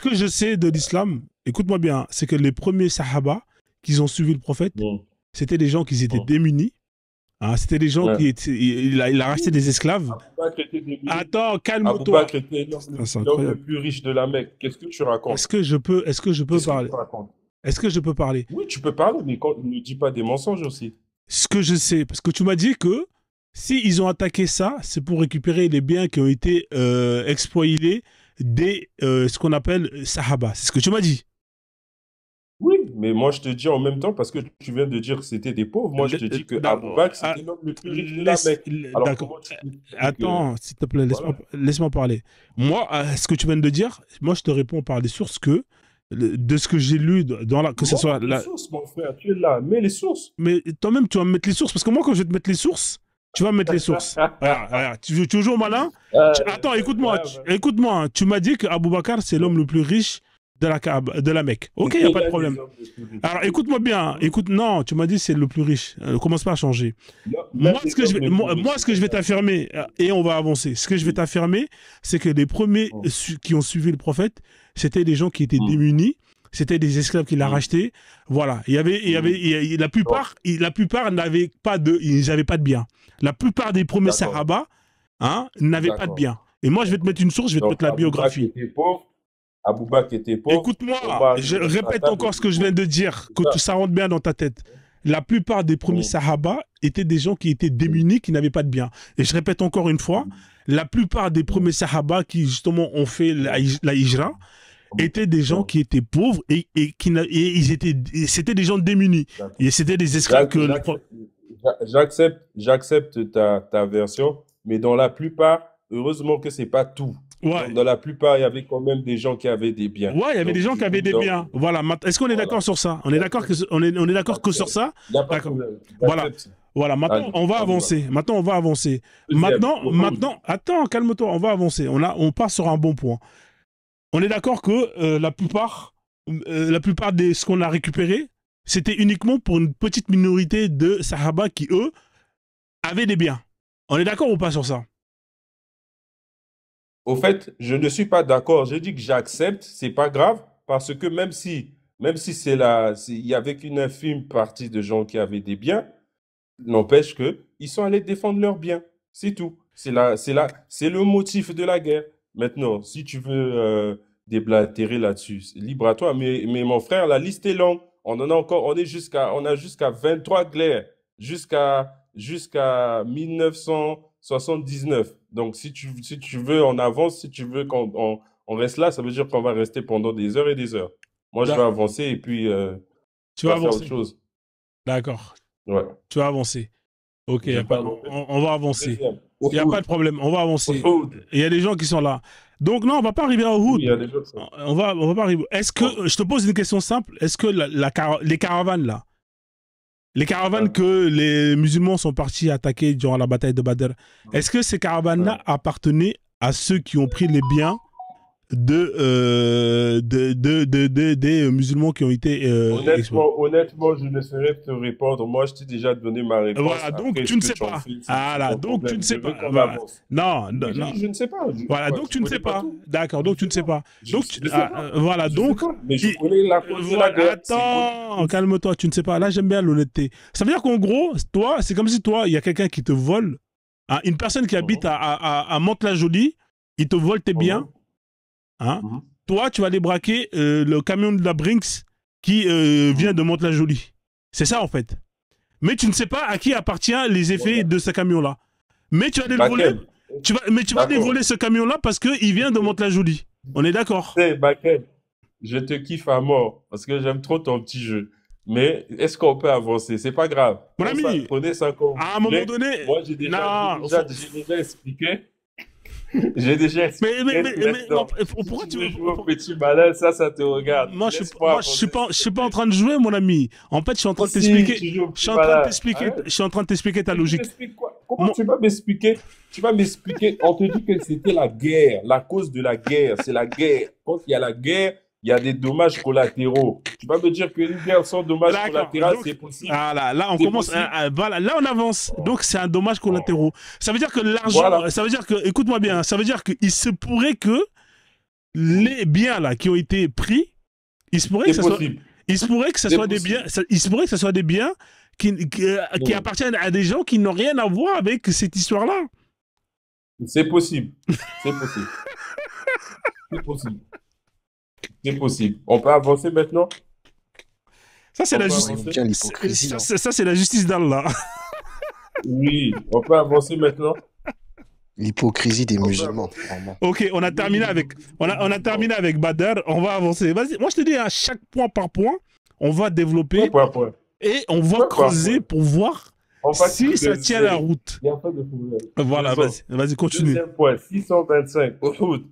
que je sais de l'islam, écoute-moi bien, c'est que les premiers sahaba qui ont suivi le prophète, c'était des gens qui étaient démunis. Hein, c'était des gens qui étaient. Il a racheté des esclaves. Aboubakr était démuni. Attends, calme-toi. Aboubakr était l'homme le plus riche de la Mecque. Qu'est-ce que tu racontes? Est-ce que je peux parler? Est-ce que je peux parler? Oui, tu peux parler, mais ne dis pas des mensonges aussi. Ce que je sais, parce que tu m'as dit que si ils ont attaqué ça, c'est pour récupérer les biens qui ont été exploités des ce qu'on appelle Sahaba. C'est ce que tu m'as dit. Oui, mais moi je te dis en même temps, parce que tu viens de dire que c'était des pauvres, moi je te dis que Aboubakr c'était l'homme le plus riche de la Mecque. Alors comment tu Attends, s'il te plaît, laisse-moi parler. Moi, ce que tu viens de dire, moi je te réponds par des sources de ce que j'ai lu dans la que ce soit les sources, mon frère, tu es là, mets les sources. Mais toi-même tu vas me mettre les sources parce que moi quand je vais te mettre les sources, tu vas me mettre les sources. Regarde, tu es toujours malin. Attends, écoute-moi, écoute-moi. Tu m'as dit que Aboubakr c'est l'homme le plus riche de la Mecque. Ok, il n'y a pas de problème. Alors écoute-moi bien. Non, tu m'as dit c'est le plus riche. Commence pas à changer. Moi, ce que je vais t'affirmer, et on va avancer, ce que je vais t'affirmer, c'est que les premiers qui ont suivi le prophète, c'était des gens qui étaient démunis, c'était des esclaves qui l'ont racheté. Voilà. La plupart n'avaient pas de biens. La plupart des premiers Sahaba n'avaient pas de biens. Et moi, je vais te mettre une source, je vais te mettre la biographie. Aboubakr était pauvre. Écoute-moi, je répète encore ce que je viens de dire, que ça rentre bien dans ta tête. La plupart des premiers Sahaba étaient des gens qui étaient démunis, qui n'avaient pas de biens. Et je répète encore une fois, la plupart des premiers Sahaba qui justement ont fait la hijra étaient des gens qui étaient pauvres et c'était des gens démunis. Et c'était des esclaves que... J'accepte ta version, mais dans la plupart, heureusement que c'est pas tout. Ouais. Dans la plupart, il y avait quand même des gens qui avaient des biens. Ouais, il y avait des gens qui avaient des biens. Voilà. Est-ce qu'on est d'accord sur ça? On est d'accord que sur ça? D'accord. Voilà. Voilà. Maintenant, on va avancer. Maintenant, attends, calme-toi. On va avancer. On part sur un bon point. On est d'accord que la plupart de ce qu'on a récupéré, c'était uniquement pour une petite minorité de Sahaba qui, eux, avaient des biens. On est d'accord ou pas sur ça? Au fait, je ne suis pas d'accord. Je dis que j'accepte, c'est pas grave, parce que même si il y avait qu'une infime partie de gens qui avaient des biens, n'empêche que ils sont allés défendre leurs biens. C'est tout. C'est le motif de la guerre. Maintenant, si tu veux déblatérer là-dessus, libre à toi. Mais mon frère, la liste est longue. On a jusqu'à 23 guerres, jusqu'à 1979. Donc, si tu veux, on avance. Si tu veux qu'on reste là, ça veut dire qu'on va rester pendant des heures et des heures. Moi, je vais avancer et puis tu vas faire autre chose. D'accord. Ouais. Tu vas avancer. Ok, on va avancer. Il n'y a pas de problème, on va avancer. Il y a des gens qui sont là. Donc, non, on ne va pas arriver à Uhud. Oui, on va pas arriver. Est-ce que, je te pose une question simple, est-ce que les caravanes là, les caravanes que les musulmans sont partis attaquer durant la bataille de Badr, est-ce que ces caravanes-là appartenaient à ceux qui ont pris les biens des musulmans qui ont été honnêtement, je ne saurais te répondre. Moi, je t'ai déjà donné ma réponse. Voilà, donc tu ne sais pas. Voilà, donc tu ne sais pas. Non, non. Je ne sais pas. Voilà, donc tu ne sais pas. D'accord, donc tu ne sais pas. Donc voilà, donc. Mais je connais la cause de la guerre. Attends, calme-toi, tu ne sais pas. Là, j'aime bien l'honnêteté. Ça veut dire qu'en gros, toi, c'est comme si toi, il y a quelqu'un qui te vole. Une personne qui habite à Mantes-la-Jolie, il te vole tes biens. Toi, tu vas aller braquer le camion de la Brinks qui vient de Mantes-la-Jolie. C'est ça, en fait. Mais tu ne sais pas à qui appartient les effets de ce camion-là. Mais tu vas aller le voler. Tu vas aller voler ce camion-là parce qu'il vient de Mantes-la-Jolie. On est d'accord? Bakel, je te kiffe à mort parce que j'aime trop ton petit jeu. Mais est-ce qu'on peut avancer? C'est pas grave. Mon ami, prenez ça comme à un moment donné... Moi, j'ai déjà expliqué. J'ai déjà expliqué. Mais pourquoi tu veux jouer au petit malin? Ça te regarde. Moi, je suis pas en train de jouer, mon ami. En fait, je suis en train de t'expliquer. Je suis en train de t'expliquer ta logique. Comment tu vas m'expliquer? Tu vas m'expliquer. On te dit que c'était la guerre. La cause de la guerre, c'est la guerre. Quand il y a la guerre, il y a des dommages collatéraux. Tu vas me dire qu'une guerre sans dommages collatéraux, c'est possible. Là, on commence. Voilà, là, on avance. Donc, c'est un dommage collatéraux. Ça veut dire que l'argent. Voilà. Ça veut dire que, écoute-moi bien, ça veut dire qu'il se pourrait que les biens là qui ont été pris, il se pourrait que ça soit, il se pourrait que ça soit des biens, il se pourrait que ce soit des biens qui appartiennent à des gens qui n'ont rien à voir avec cette histoire-là. C'est possible. C'est possible. C'est possible. C'est possible. On peut avancer maintenant? Ça, c'est la justice. Ça, c'est la justice d'Allah. Oui, on peut avancer maintenant. L'hypocrisie des musulmans. Ok, on a terminé avec Badr. On va avancer. Vas-y, moi je te dis, à chaque point par point, on va développer et on va creuser pour voir si ça tient la route. Il n'y a pas de problème. Voilà, vas-y, continue. Deuxième point, 625, Uhud.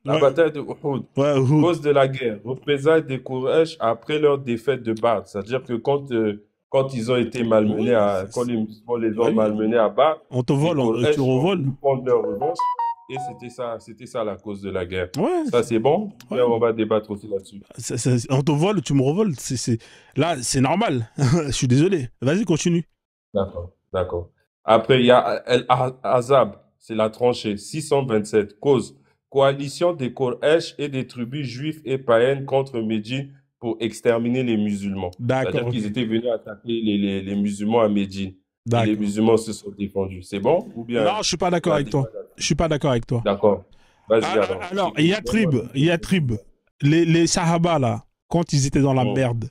La bataille de Uhud. Cause de la guerre. Représailles des Quraysh après leur défaite de Badr. C'est-à-dire que quand ils ont été malmenés, quand les musulmans les ont malmenés à Badr, on te vole, tu revoles. Ils prennent leur revanche. Et c'était ça la cause de la guerre. Ouais, ça, c'est bon. Ouais. On va débattre aussi là-dessus. On te vole, tu me revoles. Là, c'est normal. Je suis désolé. Vas-y, continue. D'accord. Après, il y a El-Azab. C'est la tranchée. 627. Cause. Coalition des Quraysh et des tribus juives et païennes contre Médine pour exterminer les musulmans. C'est-à-dire qu'ils étaient venus attaquer les musulmans à Médine. Et les musulmans se sont défendus. C'est bon ou bien? Non, je suis pas d'accord avec toi. Je suis pas d'accord avec toi. D'accord. Vas-y alors, il y a trib. Les Sahaba, là, quand ils étaient dans la merde,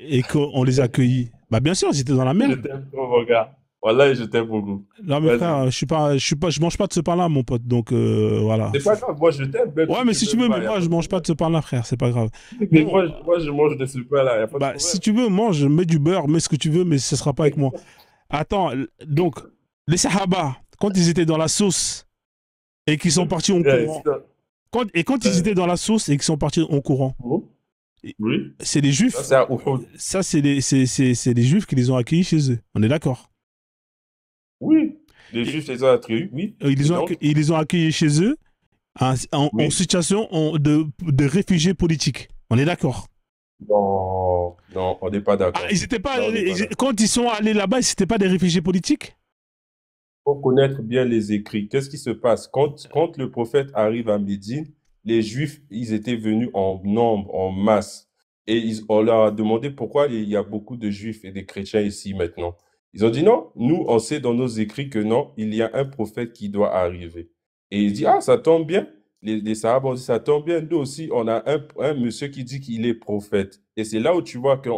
et qu'on les a accueillis, bah bien sûr, ils étaient dans la merde. Je t'aime trop, mon gars. Voilà, je t'aime beaucoup. Non, mais frère, je mange pas de ce pain-là, mon pote, donc voilà. C'est pas grave, moi je t'aime. Ouais, mais si tu veux, mais moi je mange pas de ce pain-là, frère, c'est pas grave. Mais moi je mange de ce pain-là, y a pas de problème. Si tu veux, mange, mets du beurre, mets ce que tu veux, mais ce sera pas avec moi. Attends, donc, les Sahaba, quand ils étaient dans la sauce et qu'ils sont partis en courant, quand ils étaient dans la sauce et qu'ils sont partis en courant, oui. C'est les Juifs. Ça, c'est les Juifs qui les ont accueillis chez eux. On est d'accord? Oui. Les Juifs les ont accueillis, oui. Ils les ont accueillis chez eux en situation de réfugiés politiques. On est d'accord? Non, on n'est pas d'accord. Ils étaient pas quand ils sont allés là-bas, ils n'étaient pas des réfugiés politiques? Il faut connaître bien les écrits. Qu'est-ce qui se passe? Quand le prophète arrive à Médine, les Juifs, ils étaient venus en nombre, en masse. Et on leur a demandé pourquoi il y a beaucoup de Juifs et de chrétiens ici maintenant. Ils ont dit non, nous, on sait dans nos écrits que non, il y a un prophète qui doit arriver. Et ils disent, ça tombe bien. Les Sahaba ont dit, ça tombe bien. Nous aussi, on a un monsieur qui dit qu'il est prophète. Et c'est là où tu vois que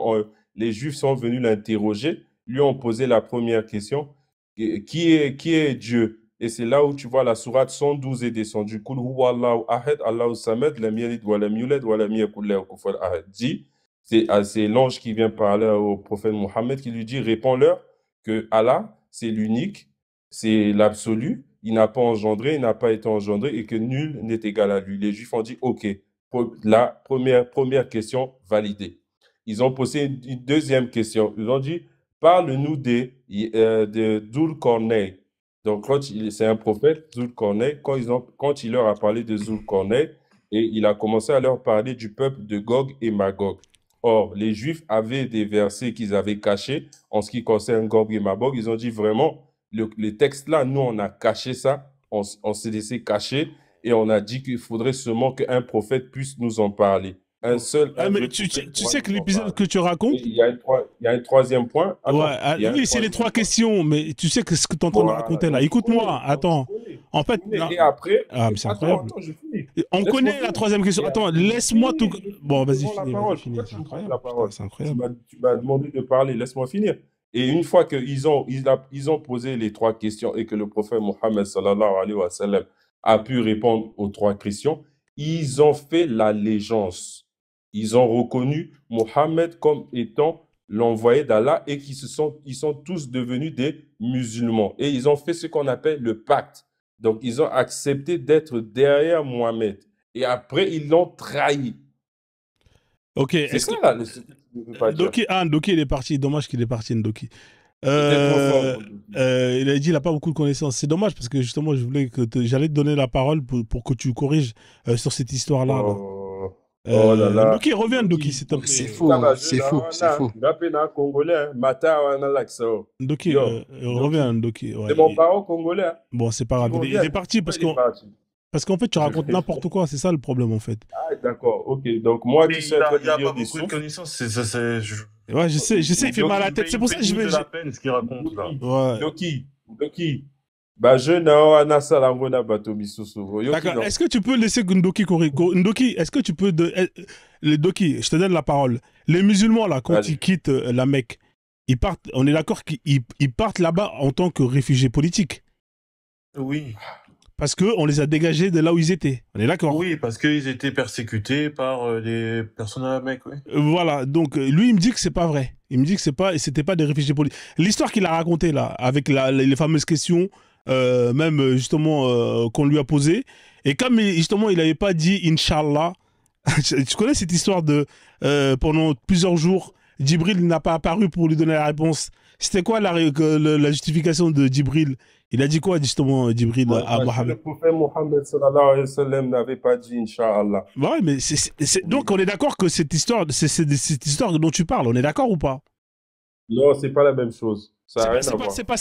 les Juifs sont venus l'interroger, lui ont posé la première question, qui est Dieu? Et c'est là où tu vois la sourate 112 est descendue. Kul huwa Allahu ahad, Allahu samad, lam yalid wa lam yulad wa lam yakul lahu kufuwan ahad. Dit, c'est l'ange qui vient parler au prophète Mohammed qui lui dit, réponds-leur que Allah, c'est l'unique, c'est l'absolu, il n'a pas engendré, il n'a pas été engendré et que nul n'est égal à lui. Les Juifs ont dit, ok, la première question validée. Ils ont posé une deuxième question. Ils ont dit, parle-nous de Dhul-Qarnayn. Donc, c'est un prophète, Dhul-Qarnayn, quand il leur a parlé de Dhul-Qarnayn, et il a commencé à leur parler du peuple de Gog et Magog. Or, les Juifs avaient des versets qu'ils avaient cachés en ce qui concerne Gog et Magog. Ils ont dit vraiment, les textes-là, nous, on a caché ça, on s'est laissé cacher et on a dit qu'il faudrait seulement qu'un prophète puisse nous en parler. Un seul. Mais tu sais que l'épisode que tu racontes. Il y a un troisième point. Attends, oui, c'est les trois questions, mais tu sais que ce que tu es en train de raconter là. Écoute-moi, attends. En fait. Et après. Ah, mais c'est incroyable. Attends, je finis. On connaît la troisième question. Attends, laisse-moi tout. Bon, vas-y, finis. C'est incroyable. C'est incroyable. Tu m'as demandé de parler, laisse-moi finir. Et une fois qu'ils ont posé les trois questions et que le prophète Mohammed sallallahu alayhi wa sallam a pu répondre aux trois questions, ils ont fait l'allégeance. Ils ont reconnu Mohammed comme étant l'envoyé d'Allah et ils sont tous devenus des musulmans. Et ils ont fait ce qu'on appelle le pacte. Donc, ils ont accepté d'être derrière Mohammed. Et après, ils l'ont trahi. Ok. C'est ça, là, Ndoki, il est parti. Dommage qu'il est parti, Ndoki. Il a dit qu'il n'a pas beaucoup de connaissances. C'est dommage parce que justement, j'allais te donner la parole pour que tu corriges sur cette histoire-là. Oh là là. Ndoki, reviens, Ndoki, s'il te plaît. C'est faux, c'est faux. Ndoki, reviens, Ndoki. C'est mon parent congolais. Bon, c'est pas grave. Il est parti parce Parce qu'en fait, tu racontes n'importe quoi. C'est ça le problème, en fait. Ah, d'accord, ok. Donc, moi, Mais tu sais, en train de il a lire pas des beaucoup de sources. connaissances. Ouais, je sais, il fait mal à la tête. C'est pour ça que je vais. de la peine, ce qu'il raconte, là. Ouais. Doki. Bah, je n'ai pas salangona bato bisusu. D'accord. Est-ce que tu peux laisser Ndoki courir? Ndoki, est-ce que tu peux. Le Doki, je te donne la parole. Les musulmans, là, quand ils quittent la Mecque, ils partent. On est d'accord qu'ils partent là-bas en tant que réfugiés politiques. Oui. Parce qu'on les a dégagés de là où ils étaient. On est d'accord? Oui, parce qu'ils étaient persécutés par les personnes à la Mecque, oui. Voilà. Donc, lui, il me dit que c'est pas vrai. Il me dit que c'était pas des réfugiés politiques. L'histoire qu'il a racontée, là, avec les fameuses questions, même, justement, qu'on lui a posées. Et comme, justement, il n'avait pas dit Inch'Allah, tu connais cette histoire de, pendant plusieurs jours, Djibril n'a pas apparu pour lui donner la réponse. C'était quoi la justification de Djibril? Il a dit quoi, justement, Djibril à Mohammed? Le prophète Mohammed sallallahu alayhi wa sallam n'avait pas dit Inch'Allah. Ouais, mais donc on est d'accord que cette histoire, c'est cette histoire dont tu parles, on est d'accord ou pas? Non, c'est pas la même chose. Ça n'a rien à voir. C'est pas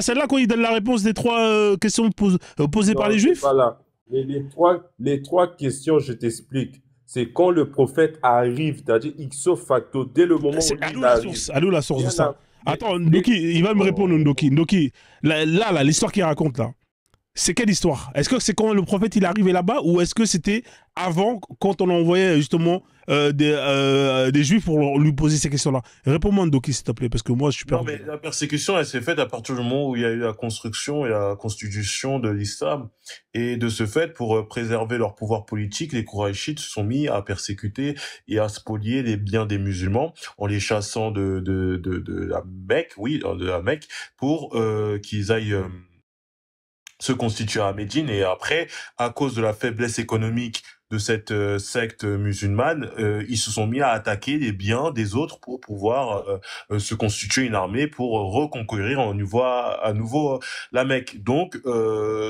celle-là qu'on lui donne la réponse des trois questions posées par les Juifs? Voilà. Les trois questions, je t'explique. C'est quand le prophète arrive, c'est-à-dire ipso facto, dès le moment où il arrive. Allô la source de ça. Attends, Ndoki, il va me répondre, Ndoki. Ndoki, là, l'histoire qu'il raconte là, c'est quelle histoire? Est-ce que c'est quand le prophète il est arrivé là-bas ou est-ce que c'était avant, quand on envoyait justement des Juifs pour lui poser ces questions-là? Réponds-moi, Ndoki, s'il te plaît, parce que moi je suis perdu. Non, mais la persécution, elle s'est faite à partir du moment où il y a eu la construction et la constitution de l'islam. Et de ce fait, pour préserver leur pouvoir politique, les Kouraïchites se sont mis à persécuter et à spolier les biens des musulmans en les chassant de la Mecque, de la Mecque, pour qu'ils aillent se constituer à Médine. Et après, à cause de la faiblesse économique de cette secte musulmane, ils se sont mis à attaquer les biens des autres pour pouvoir se constituer une armée pour reconquérir à nouveau la Mecque. Donc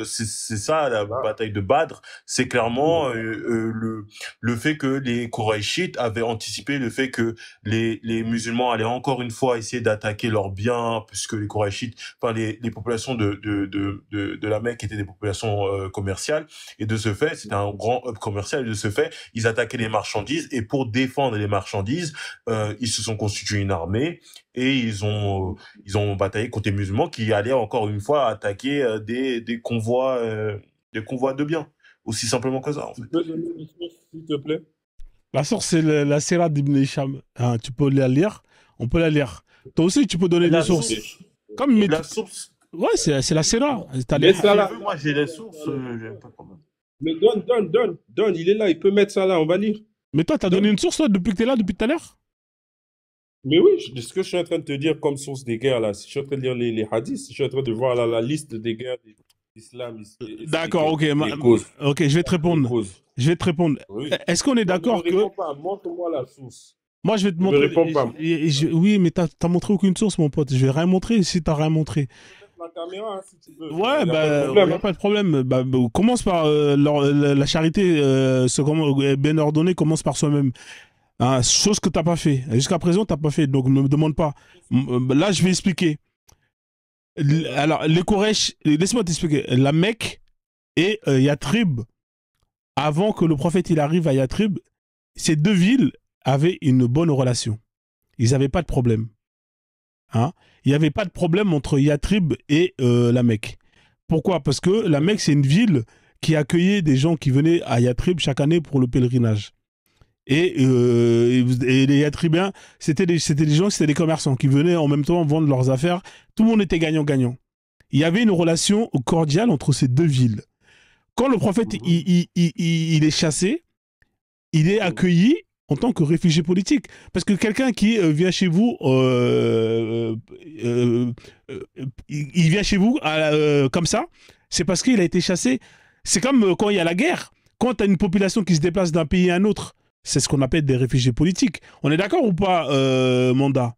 c'est ça la bataille de Badr, c'est clairement le fait que les Kouraïchites avaient anticipé le fait que les musulmans allaient encore une fois essayer d'attaquer leurs biens, puisque les Kouraïchites, enfin les populations de la Mecque étaient des populations commerciales, et de ce fait c'était un grand hub commercial. Et de ce fait, ils attaquaient les marchandises, et pour défendre les marchandises, ils se sont constitués une armée et ils ont bataillé contre les musulmans qui allaient encore une fois attaquer des convois de biens, aussi simplement que ça. En fait. Tu peux donner une source, s'il te plaît? La source, c'est la Sira d'Ibn Hisham. Hein, tu peux la lire, on peut la lire. Toi aussi, tu peux donner des sources. Comme la source. Ouais, c'est la Sira. Moi, j'ai les sources, j'ai pas de problème. Mais donne, il est là, il peut mettre ça là, on va lire. Mais toi, t'as donné une source, toi, depuis que t'es là, depuis tout à l'heure? Mais oui, ce que je suis en train de te dire comme source des guerres, là, je suis en train de lire les hadiths, je suis en train de voir la liste des guerres de l'islam. D'accord, ok. Ok, je vais te répondre. Oui. Est-ce qu'on est d'accord que... Montre-moi la source. Moi, je vais te montrer... réponds pas. Oui, mais t'as montré aucune source, mon pote. Je vais rien montrer si t'as rien montré. La caméra, si tu veux. Ouais, il n'y a pas de problème. Commence par la charité bien ordonnée, commence par soi-même. Hein, chose que t'as pas fait. Jusqu'à présent, t'as pas fait. Donc, ne me demande pas. Là, je vais expliquer. Alors, les Quraysh, laisse-moi t'expliquer. La Mecque et Yatrib, avant que le prophète il arrive à Yatrib, ces deux villes avaient une bonne relation. Ils n'avaient pas de problème. Hein? Il n'y avait pas de problème entre Yatrib et la Mecque. Pourquoi? Parce que la Mecque, c'est une ville qui accueillait des gens qui venaient à Yatrib chaque année pour le pèlerinage. Et les Yatribiens, c'était des gens, c'était des commerçants qui venaient en même temps vendre leurs affaires. Tout le monde était gagnant-gagnant. Il y avait une relation cordiale entre ces deux villes. Quand le prophète il est chassé, il est accueilli en tant que réfugié politique. Parce que quelqu'un qui vient chez vous, il vient chez vous comme ça, c'est parce qu'il a été chassé. C'est comme quand il y a la guerre. Quand tu as une population qui se déplace d'un pays à un autre, c'est ce qu'on appelle des réfugiés politiques. On est d'accord ou pas, Manda?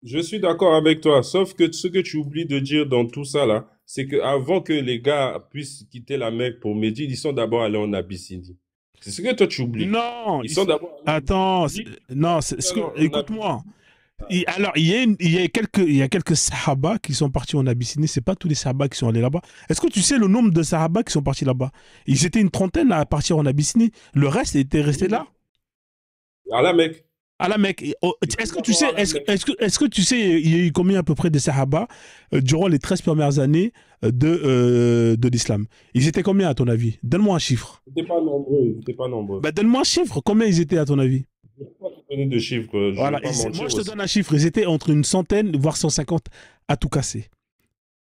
Je suis d'accord avec toi, sauf que ce que tu oublies de dire dans tout ça là, c'est qu'avant que les gars puissent quitter la Mecque pour Médine, ils sont d'abord allés en Abyssinie. C'est ce que toi tu oublies. Non, ils sont d'abord. Attends, non, écoute-moi. Alors, il y a quelques Sahaba qui sont partis en Abyssinie. C'est pas tous les Sahaba qui sont allés là-bas. Est-ce que tu sais le nombre de Sahaba qui sont partis là-bas? Ils étaient une trentaine à partir en Abyssinie. Le reste était resté là. À la Mecque. À la Mecque. Est-ce que tu sais, est-ce que tu sais, il y a eu combien à peu près de Sahaba durant les 13 premières années de l'islam? Ils étaient combien à ton avis? Donne-moi un chiffre. Ils n'étaient pas nombreux. Ils étaient pas nombreux. Bah, donne-moi un chiffre. Combien ils étaient à ton avis? Je ne vais pas te donner de chiffres. Je Voilà. vais pas mentir Moi, je te aussi. donne un chiffre. Ils étaient entre une centaine, voire 150 à tout casser.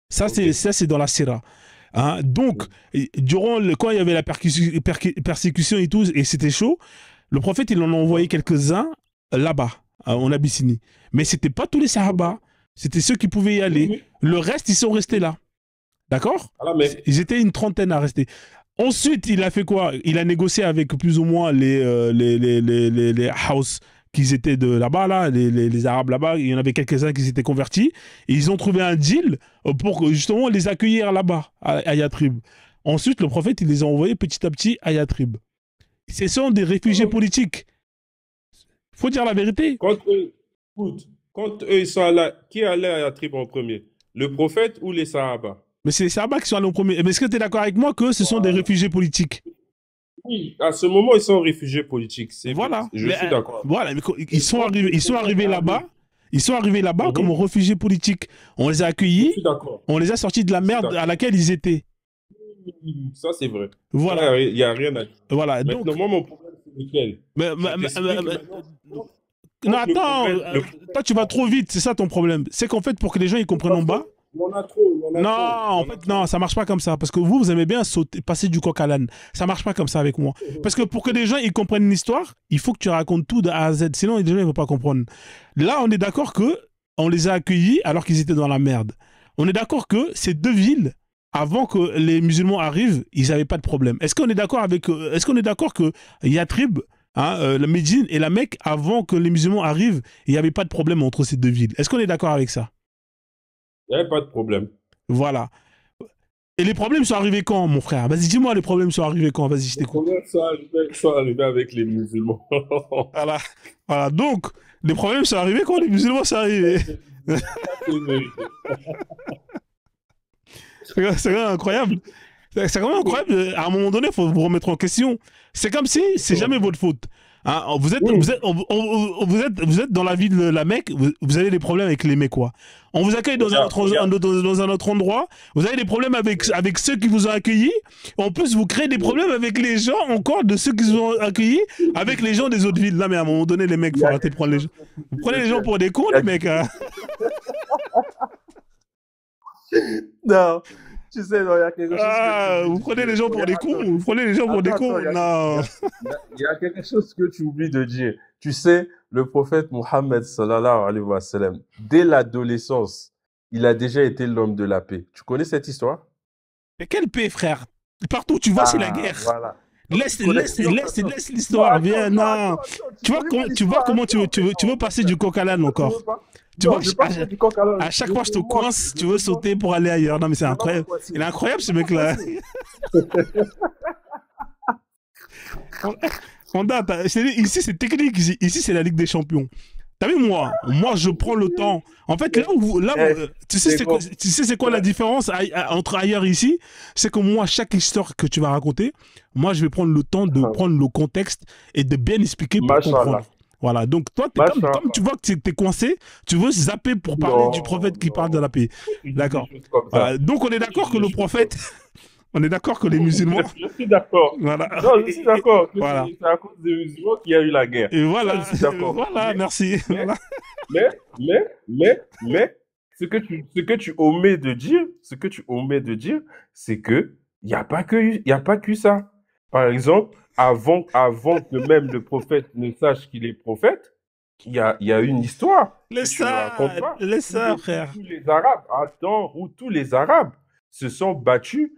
Ça, Ok. c'est dans la Sira. Hein? Donc, quand il y avait la persécution et tout, et c'était chaud, le prophète, il en a envoyé quelques-uns là-bas, en Abyssinie. Mais c'était pas tous les Sahaba. C'était ceux qui pouvaient y Oui, aller. oui. Le reste, ils sont restés là. D'accord? À la Mecque. Ils étaient une trentaine à rester. Ensuite, il a fait quoi? Il a négocié avec plus ou moins les house qui étaient de là-bas, là, les Arabes là-bas. Il y en avait quelques-uns qui s'étaient convertis. Et ils ont trouvé un deal pour justement les accueillir là-bas, à Yatrib. Ensuite, le prophète, il les a envoyés petit à petit à Yatrib. Ce sont des réfugiés politiques. Il faut dire la vérité. Écoute, quand eux, ils sont allés, qui allait à la tribu en premier? Le prophète ou les Sahaba? Mais c'est les Sahaba qui sont allés au premier. Mais est-ce que tu es d'accord avec moi que ce sont des réfugiés politiques? Oui, à ce moment, ils sont réfugiés politiques. Voilà. Je suis d'accord. Voilà. Mais ils sont arrivés là-bas. Ils sont arrivés là-bas comme réfugiés politiques. On les a Je accueillis. suis d'accord. On les a sortis de la merde à laquelle ils étaient. Ça, c'est vrai. Voilà. Il n'y a rien à dire. Voilà. Donc, Maintenant, moi, mon problème, c'est lequel? mais- Je mais- mais- t'explique mais- maintenant. non, Donc, le attends. prophète- le prophète- Toi, tu vas trop vite. C'est ça ton problème. C'est qu'en fait, pour que les gens ils comprennent en bas. Il y en a trop. Il y en a Non, trop. en fait, non, ça marche pas comme ça. Parce que vous aimez bien sauter, passer du coq à l'âne. Ça marche pas comme ça avec moi. Parce que pour que les gens ils comprennent l'histoire, il faut que tu racontes tout de A à Z. Sinon, les gens ils vont pas comprendre. Là, on est d'accord que on les a accueillis alors qu'ils étaient dans la merde. On est d'accord que ces deux villes, avant que les musulmans arrivent, ils n'avaient pas de problème. Est-ce qu'on est d'accord est-ce qu'on est d'accord que Yatrib, hein, la Médine et la Mecque, avant que les musulmans arrivent, il n'y avait pas de problème entre ces deux villes? Est-ce qu'on est d'accord avec ça? Il n'y avait pas de problème. Voilà. Et les problèmes sont arrivés quand, mon frère? Vas-y, dis-moi, les problèmes sont arrivés quand? Vas-y, je Les t'écoute. problèmes sont arrivés avec les musulmans. Voilà. Voilà. Donc, les problèmes sont arrivés quand les musulmans sont arrivés. C'est quand même incroyable. C'est quand même incroyable. À un moment donné, il faut vous remettre en question. C'est comme si c'est jamais votre faute. Hein, vous êtes dans la ville de la Mecque, vous avez des problèmes avec les Mecquois. On vous accueille dans un autre endroit, vous avez des problèmes avec ceux qui vous ont accueillis. En plus, vous créez des problèmes avec les gens encore de ceux qui vous ont accueillis, avec les gens des autres villes. Là, mais à un moment donné, les mecs, il faut arrêter de prendre les gens. Vous prenez les gens pour des cons, les mecs. Hein. Non, tu sais, non, il y a quelque chose que tu vous prenez les gens pour des cons. Vous prenez les gens pour des cons. Non. Il y a quelque chose que tu oublies de dire. Tu sais, le prophète Mohammed sallallahu alayhi wa sallam, dès l'adolescence, il a déjà été l'homme de la paix. Tu connais cette histoire? Mais quelle paix, frère? Partout où tu vas, c'est la guerre. Voilà. Laisse l'histoire. Viens, non. Tu vois comment tu veux passer du coq à l'âne encore. Tu vois, à chaque fois je te coince, tu veux sauter pour aller ailleurs. Non, mais c'est incroyable. Il est incroyable, ce mec-là. Ici, c'est technique. Ici, c'est la Ligue des Champions. T'as vu, moi, je prends le temps. En fait, tu sais c'est quoi la différence entre ailleurs et ici? C'est que moi, chaque histoire que tu vas raconter, moi, je vais prendre le temps de prendre le contexte et de bien expliquer pour comprendre. Voilà, donc toi, comme tu vois que tu es coincé, tu veux zapper pour parler du prophète qui parle de la paix. D'accord. Voilà. Donc on est d'accord que le prophète, on est d'accord que les musulmans. Je suis d'accord. Voilà. Non, je suis d'accord. Voilà. C'est à cause des musulmans qu'il y a eu la guerre. Et voilà. Je suis d'accord. Voilà, merci. Voilà. Mais, ce que tu omets de dire, c'est que il n'y a pas que ça. Par exemple, avant que même le prophète ne sache qu'il est prophète, il y a une histoire. Laisse ça, frère. Où tous les Arabes se sont battus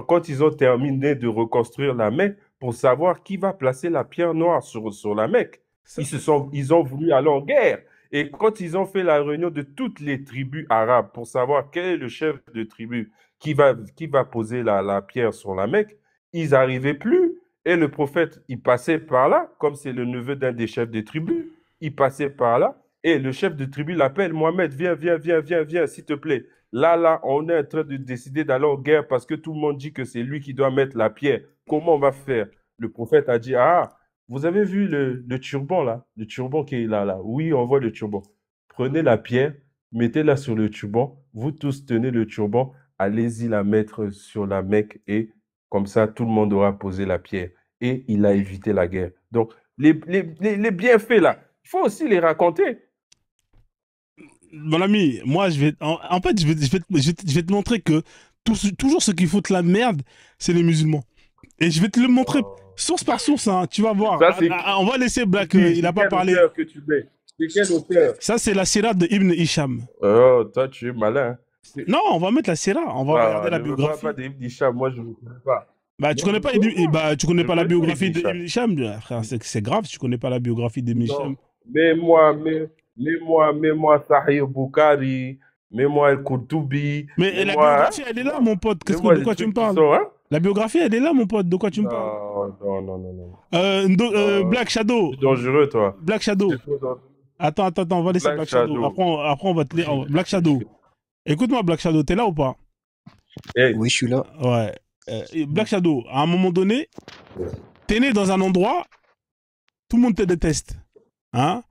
quand ils ont terminé de reconstruire la Mecque pour savoir qui va placer la pierre noire sur la Mecque. Ils ont voulu aller en guerre. Et quand ils ont fait la réunion de toutes les tribus arabes pour savoir quel est le chef de tribu qui va poser la pierre sur la Mecque, ils n'arrivaient plus. Et le prophète, il passait par là, comme c'est le neveu d'un des chefs des tribus, il passait par là. Et le chef de tribu l'appelle, Mohamed, viens, s'il te plaît. Là, on est en train de décider d'aller en guerre parce que tout le monde dit que c'est lui qui doit mettre la pierre. Comment on va faire? Le prophète a dit, ah, vous avez vu le turban là? Le turban qui est là. Oui, on voit le turban. Prenez la pierre, mettez-la sur le turban. Vous tous tenez le turban. Allez-y la mettre sur la Mecque et comme ça, tout le monde aura posé la pierre. Et il a évité la guerre. Donc, les bienfaits là, il faut aussi les raconter. Mon ami, moi, en fait, je vais te montrer que toujours ceux qui foutent la merde, c'est les musulmans. Et je vais te le montrer source par source, hein, tu vas voir. Ça, on va laisser Black, il n'a pas parlé. Que tu mets. C'est quel auteur? Ça, c'est la Sira de Ibn Hisham. Oh, toi, tu es malin. Non, on va mettre la Sira, on va regarder la biographie. Pas d'Ibn Hisham, moi, je ne connais pas. Bah, tu connais pas, tu connais pas la biographie d'Ibn Hisham, frère, c'est grave, tu connais pas la biographie d'Ibn Hisham. Mets-moi Sahih Bukhari, mets-moi El-Koutoubi. Mais la biographie, elle est là, mon pote. De quoi tu me parles? La biographie, elle est là, mon pote. De quoi tu me parles? Non. Black Shadow. C'est dangereux, toi. Black Shadow. Attends, on va laisser Black Shadow. Après, on va te lire. Black Shadow. Écoute-moi, Black Shadow, t'es là ou pas? Oui, je suis là. Ouais. Black Shadow, à un moment donné, t'es né dans un endroit, tout le monde te déteste. Hein?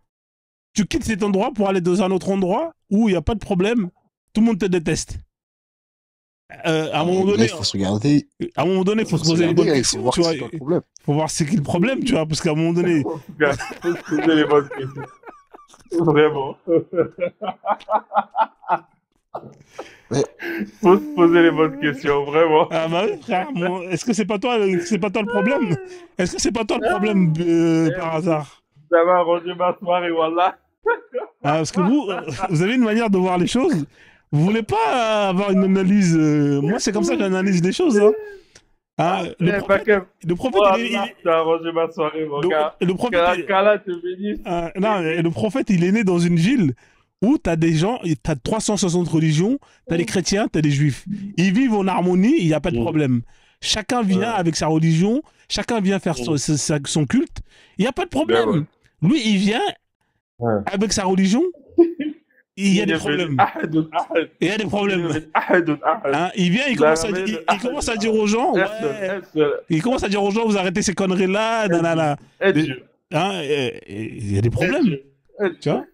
Tu quittes cet endroit pour aller dans un autre endroit où il n'y a pas de problème, tout le monde te déteste. À un moment donné, il faut se regarder. À un moment donné, il faut se poser les bonnes questions. Tu vois, il faut voir c'est qui le problème, tu vois, parce qu'à un moment donné. Il faut se poser les bonnes questions. Vraiment. Faut se poser les bonnes questions, vraiment. Ah bah frère, est-ce que c'est pas toi le problème? Est-ce que c'est pas toi le problème par hasard? Ça va arranger ma soirée, voilà. Parce que vous avez une manière de voir les choses. Vous voulez pas avoir une analyse. Moi, c'est comme ça que j'analyse les choses. Hein. Le prophète, t'as arrangé ma soirée, mon gars. Le prophète, le prophète, il est né dans une ville où t'as des gens, t'as 360 religions, t'as les chrétiens, t'as les juifs. Ils vivent en harmonie, il n'y a pas de problème. Chacun vient avec sa religion, chacun vient faire son culte, il n'y a pas de problème. Lui, il vient avec sa religion. Il y a des problèmes. Il y a des problèmes. Hein, il vient, il commence à dire aux gens, il commence à dire aux gens, vous arrêtez ces conneries-là, nanana. Hein, il y a des problèmes. Tu vois?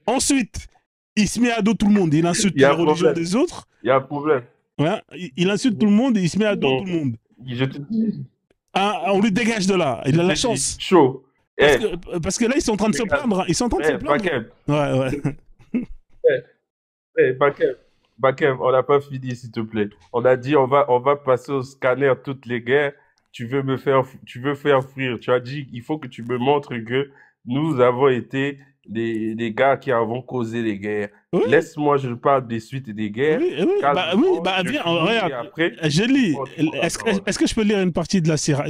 Ensuite, il se met à dos tout le monde. Il insulte les religions des autres. Il y a un problème. Ouais, il insulte tout le monde et il se met à dos tout le monde. Je te dis. On lui dégage de là. Il a la chance. Chaud. Parce que là, ils sont en train de se plaindre. Ils sont en train de se plaindre. Bakem, on n'a pas fini, s'il te plaît. On a dit, on va passer au scanner toutes les guerres. Tu veux faire fuir. Tu as dit, il faut que tu me montres que nous avons été les gars qui avons causé les guerres. Oui. Laisse-moi, je parle des suites des guerres. Viens, regarde. Je lis. Est-ce que je peux lire une partie de la Sira?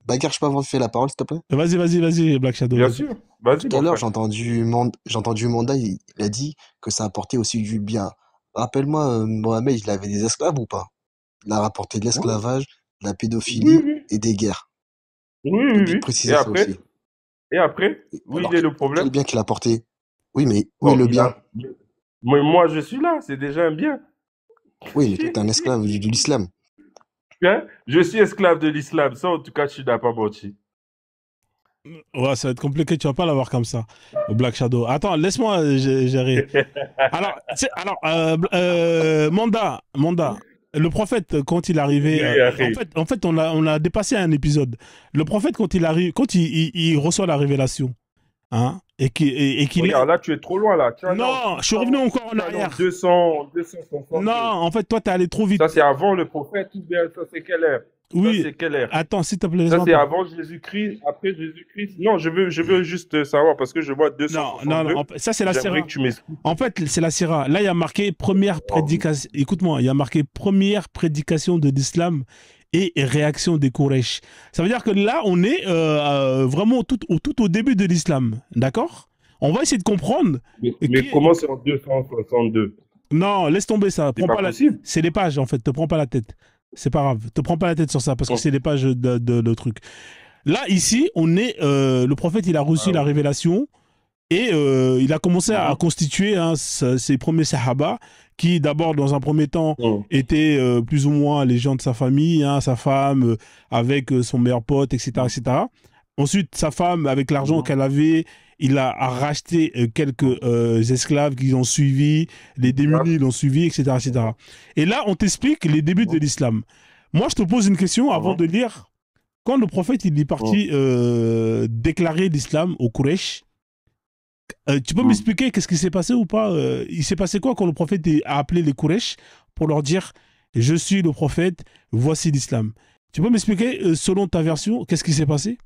Bakar, je peux avoir fait la parole, s'il te plaît? Vas-y, Black Shadow. Bien sûr. Tout à l'heure, j'ai entendu Manda, il a dit que ça apportait aussi du bien. Rappelle-moi, Mohamed, il avait des esclaves ou pas? Il a rapporté de l'esclavage, de la pédophilie et des guerres. Oui. Et après, alors, il est le problème. Quel bien qu'il a apporté? Oui, mais où est le bien? Mais moi, je suis là, c'est déjà un bien. Oui, mais toi, t'es un esclave de l'islam. Je suis esclave de l'islam, ça en tout cas tu n'as pas menti. Ouais, ça va être compliqué, tu vas pas l'avoir comme ça, Black Shadow. Attends, laisse-moi gérer. Alors, Manda, le prophète quand il arrivait, en fait, on a dépassé un épisode. Le prophète quand il arrive, quand il reçoit la révélation, hein, et qu'il regarde, là tu es trop loin là. Non, je suis revenu encore en arrière. 250. Non, en fait, toi t'es allé trop vite. Ça c'est avant le prophète ou bien ça c'est quelle ère? Oui. Ça, c'est quelle ère? Attends, s'il te plaît. Ça c'est avant Jésus-Christ, après Jésus-Christ. Non, je veux juste savoir parce que je vois 262. Non, ça c'est la Sira. Que tu m'expliques. En fait, c'est la Sira. Là, il y a marqué première prédication. Écoute-moi, il y a marqué première prédication de l'islam et réaction des Quraysh. Ça veut dire que là, on est vraiment tout au début de l'islam, d'accord? On va essayer de comprendre. Mais comment c'est en 262? Non, laisse tomber ça. C'est les pages, en fait. Te prends pas la tête. C'est pas grave. Te prends pas la tête sur ça parce que c'est les pages de truc. Là, ici, on est. Le prophète, il a reçu la révélation Et il a commencé à constituer ses premiers sahaba, qui d'abord, dans un premier temps, étaient plus ou moins les gens de sa famille, sa femme avec son meilleur pote, etc., etc. Ensuite, sa femme, avec l'argent qu'elle avait, il a racheté quelques esclaves qui l'ont suivi, les démunis l'ont suivi, etc., etc. Et là, on t'explique les débuts de l'islam. Moi, je te pose une question avant de lire. Quand le prophète il est parti déclarer l'islam au Quraysh, tu peux m'expliquer qu'est-ce qui s'est passé ou pas? Il s'est passé quoi quand le prophète a appelé les Quraysh pour leur dire « Je suis le prophète, voici l'islam ». Tu peux m'expliquer, selon ta version, qu'est-ce qui s'est passé?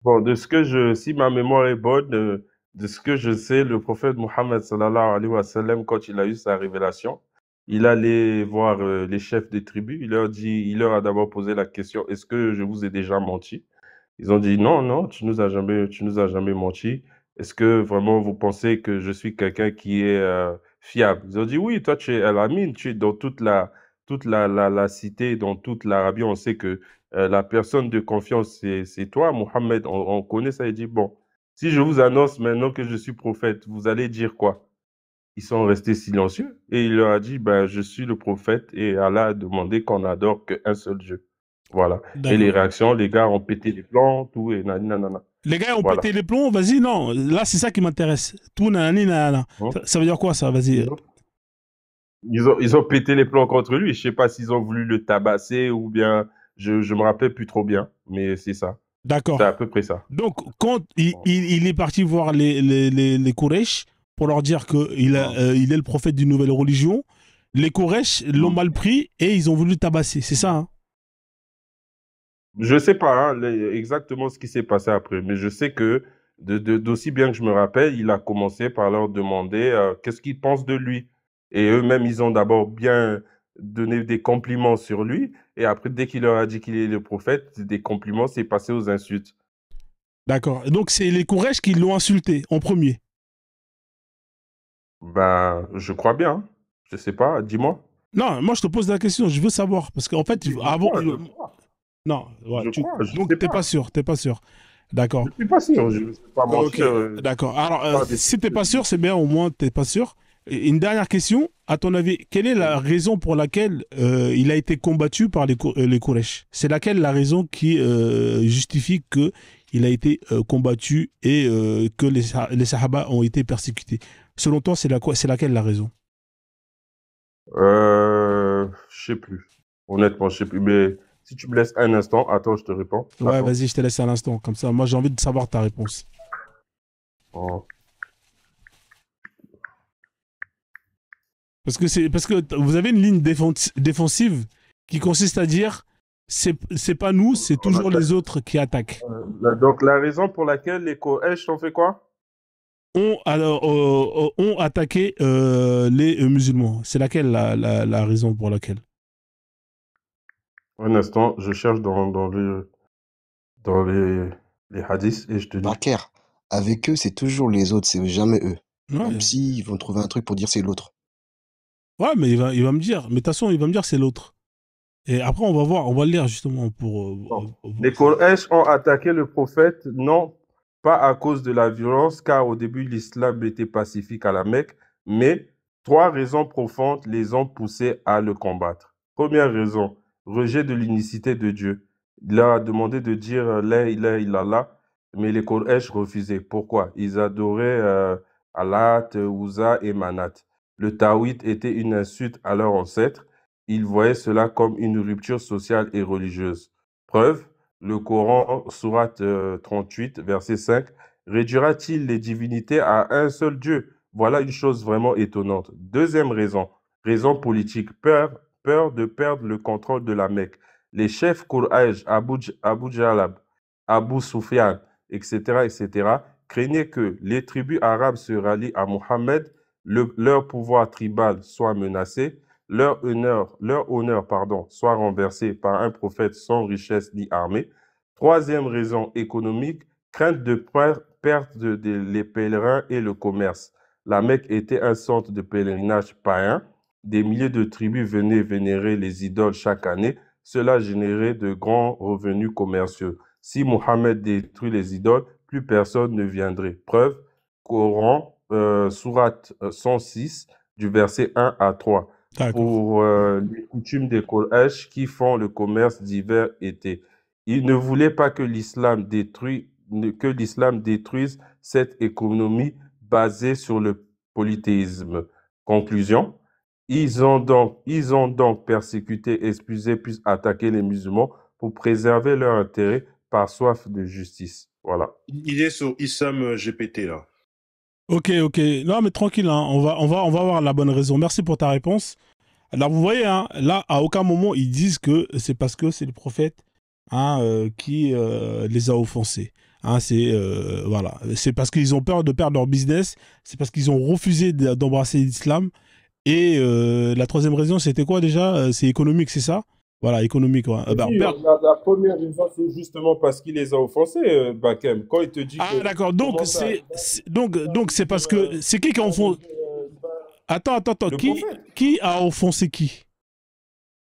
Bon, si ma mémoire est bonne, de ce que je sais, le prophète Mohammed sallallahu alayhi wa sallam, quand il a eu sa révélation, il allait voir les chefs des tribus. Il leur a d'abord posé la question, est-ce que je vous ai déjà menti? Ils ont dit, non, non, tu nous as jamais menti. Est-ce que vraiment vous pensez que je suis quelqu'un qui est fiable? Ils ont dit, oui, toi tu es Al-Amin, tu es dans la cité, dans toute l'Arabie, on sait que la personne de confiance, c'est toi, Mohammed. On connaît ça. Il dit, bon, si je vous annonce maintenant que je suis prophète, vous allez dire quoi? Ils sont restés silencieux et il leur a dit, ben, je suis le prophète et Allah a demandé qu'on adore qu'un seul Dieu. Voilà. Et les réactions, les gars ont pété les plombs, tout et nanana. Les gars ont pété les plombs, vas-y, non. Là, c'est ça qui m'intéresse. Tout nanani nanana. Ça veut dire quoi, ça? Vas-y. Ils ont pété les plombs contre lui. Je sais pas s'ils ont voulu le tabasser ou bien, je me rappelle plus trop bien, mais c'est ça. D'accord. C'est à peu près ça. Donc, quand il est parti voir les Quraysh pour leur dire qu'il il est le prophète d'une nouvelle religion, les Quraysh l'ont mal pris et ils ont voulu le tabasser. C'est ça, hein? Je sais pas exactement ce qui s'est passé après, mais je sais que d'aussi bien que je me rappelle, il a commencé par leur demander qu'est-ce qu'ils pensent de lui. Et eux-mêmes, ils ont d'abord bien donné des compliments sur lui. Et après, dès qu'il leur a dit qu'il est le prophète, des compliments, c'est passé aux insultes. D'accord. Donc, c'est les Quraysh qui l'ont insulté en premier. Ben, je crois bien. Hein. Je sais pas, dis-moi. Non, moi, je te pose la question. Je veux savoir. Parce qu'en fait, avant... Non, ouais, donc t'es pas sûr, t'es pas sûr. D'accord. Je suis pas sûr, je ne sais pas mentir. Okay. D'accord. Alors, si t'es pas sûr, c'est bien, au moins t'es pas sûr. Et une dernière question, à ton avis, quelle est la raison pour laquelle il a été combattu par les Quraysh? C'est laquelle la raison qui justifie que il a été combattu et que les Sahaba ont été persécutés? Selon toi, c'est laquelle la raison? Je sais plus. Honnêtement, je sais plus. Mais si tu me laisses un instant, attends, je te réponds. Ouais, vas-y, je te laisse un instant. Comme ça, moi, j'ai envie de savoir ta réponse. Oh. Parce que vous avez une ligne défensive qui consiste à dire c'est pas nous, c'est toujours les autres qui attaquent. Donc la raison pour laquelle les Quraysh ont fait quoi? Ont attaqué les musulmans. C'est laquelle la raison pour laquelle? Un instant, je cherche dans les hadiths et je te dis. Barker, avec eux, c'est toujours les autres, c'est jamais eux. Ouais. Même si ils vont trouver un truc pour dire c'est l'autre. Ouais, mais il va me dire, mais de toute façon, il va me dire c'est l'autre. Et après, on va voir, on va le lire justement pour. Les Quraysh ont attaqué le prophète, non pas à cause de la violence, car au début, l'islam était pacifique à la Mecque, mais 3 raisons profondes les ont poussés à le combattre. Première raison, rejet de l'unicité de Dieu. Il leur a demandé de dire La ilaha illallah, mais les Quraysh refusaient. Pourquoi? Ils adoraient Allat, Uzza et Manat. Le Tawhid était une insulte à leurs ancêtres. Ils voyaient cela comme une rupture sociale et religieuse. Preuve, le Coran, sourate 38, verset 5, réduira-t-il les divinités à un seul Dieu? Voilà une chose vraiment étonnante. Deuxième raison, raison politique, peur de perdre le contrôle de la Mecque. Les chefs Quraysh, Abu Jalab, Abu Sufyan, etc., craignaient que les tribus arabes se rallient à Mohammed, leur pouvoir tribal soit menacé, leur honneur, soit renversé par un prophète sans richesse ni armée. Troisième raison économique, crainte de perte les pèlerins et le commerce. La Mecque était un centre de pèlerinage païen. Des milliers de tribus venaient vénérer les idoles chaque année. Cela générait de grands revenus commerciaux. Si Mohammed détruit les idoles, plus personne ne viendrait. Preuve, Coran, sourate 106, du verset 1 à 3. Pour les coutumes des Quraysh qui font le commerce d'hiver été. Ils ne voulaient pas que l'islam détruise cette économie basée sur le polythéisme. Conclusion, ils ont donc persécuté, expulsé, puis attaqué les musulmans pour préserver leur intérêt par soif de justice. Voilà. Il est sur Issam GPT, là. Ok. Non, mais tranquille, hein. On va voir la bonne raison. Merci pour ta réponse. Alors, vous voyez, hein, là, à aucun moment, ils disent que c'est parce que c'est le prophète qui les a offensés. Hein, voilà. C'est parce qu'ils ont peur de perdre leur business. C'est parce qu'ils ont refusé d'embrasser l'islam. Et la troisième raison, c'était quoi déjà? C'est économique, c'est ça? Voilà, économique. Ouais. Oui, la première raison, c'est justement parce qu'il les a offensés, Bakem. Quand il te dit que... d'accord. Donc, c'est parce que... C'est qui a offensé... Attends. Qui a offensé qui?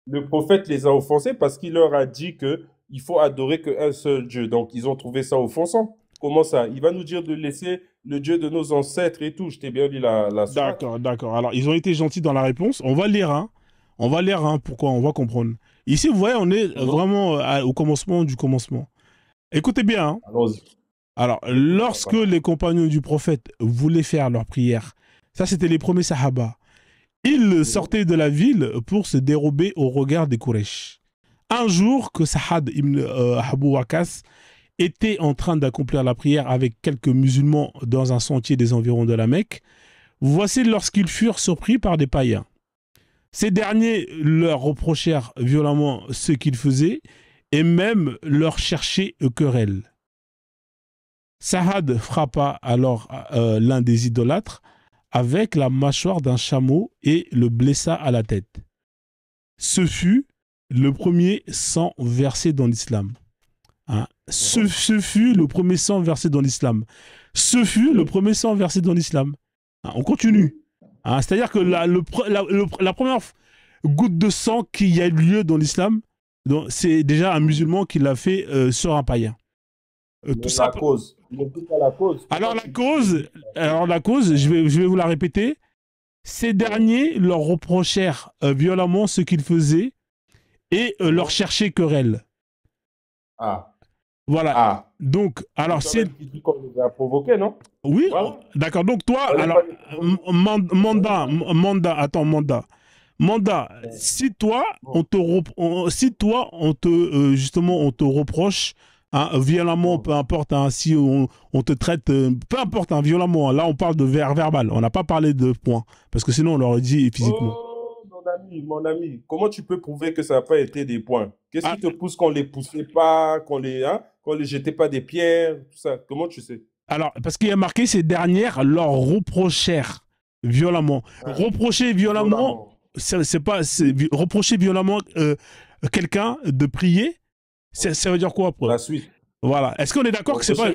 Le prophète les a offensés parce qu'il leur a dit qu'il faut adorer qu'un seul Dieu. Donc, ils ont trouvé ça offensant. Comment ça? Il va nous dire de laisser le Dieu de nos ancêtres et tout. Je t'ai bien lu la sourate. D'accord. Alors, ils ont été gentils dans la réponse. On va lire, hein. Pourquoi? On va comprendre. Ici, vous voyez, on est vraiment au commencement du commencement. Écoutez bien. Hein. Allons-y. Alors, lorsque les compagnons du prophète voulaient faire leur prière, ça, c'était les premiers sahaba. Ils sortaient de la ville pour se dérober au regard des Quraysh. Un jour que Sa'ad ibn Abu Waqqas était en train d'accomplir la prière avec quelques musulmans dans un sentier des environs de la Mecque, voici lorsqu'ils furent surpris par des païens. Ces derniers leur reprochèrent violemment ce qu'ils faisaient et même leur cherchaient querelle. Sa'ad frappa alors l'un des idolâtres avec la mâchoire d'un chameau et le blessa à la tête. Ce fut le premier sang versé dans l'islam. Hein. Ce fut le premier sang versé dans l'islam. Ce fut le premier sang versé dans l'islam. Hein, on continue. Hein, c'est-à-dire que la première goutte de sang qui a eu lieu dans l'islam, c'est déjà un musulman qui l'a fait sur un païen. Tout ça. Cause. Alors la cause, je vais vous la répéter. Ces derniers leur reprochèrent violemment ce qu'ils faisaient et leur cherchaient querelle. Voilà. Donc, alors c'est... qu'on les a provoqués, non? Oui, voilà. D'accord. Donc toi, alors, Manda, si toi, on te reproche violemment, peu importe, hein, si on te traite, peu importe, hein, violemment, là on parle de verbal, on n'a pas parlé de points, parce que sinon on l'aurait dit physiquement. Oh, mon ami, comment tu peux prouver que ça n'a pas été des points? Qu'est-ce qui te pousse qu'on les poussait pas, qu'on les jetait pas des pierres, tout ça? Comment tu sais? Alors, parce qu'il y a marqué, ces dernières leur reprochèrent violemment. Reprocher violemment, reprocher violemment quelqu'un de prier, ça veut dire quoi après? La suite. Voilà. Est-ce qu'on est d'accord que c'est pas...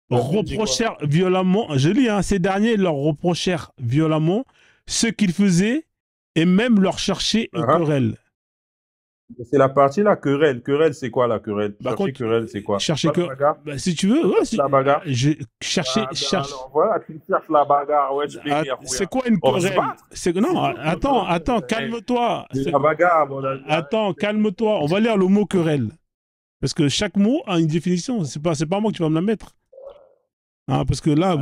Reprochèrent violemment, je lis, hein, ces derniers leur reprochèrent violemment ce qu'ils faisaient et même leur cherchaient querelle. C'est la partie là, querelle. Querelle, c'est quoi la querelle? Chercher querelle, c'est quoi? Chercher querelle. Si tu veux, ouais, la bagarre. Chercher. Alors, voilà, tu cherches la bagarre. Ouais, c'est quoi une querelle? Non, attends, calme-toi. La bagarre, mon ami. Attends, calme-toi. On va lire le mot querelle. Parce que chaque mot a une définition. C'est pas moi que tu vas me la mettre. Hein, parce que là,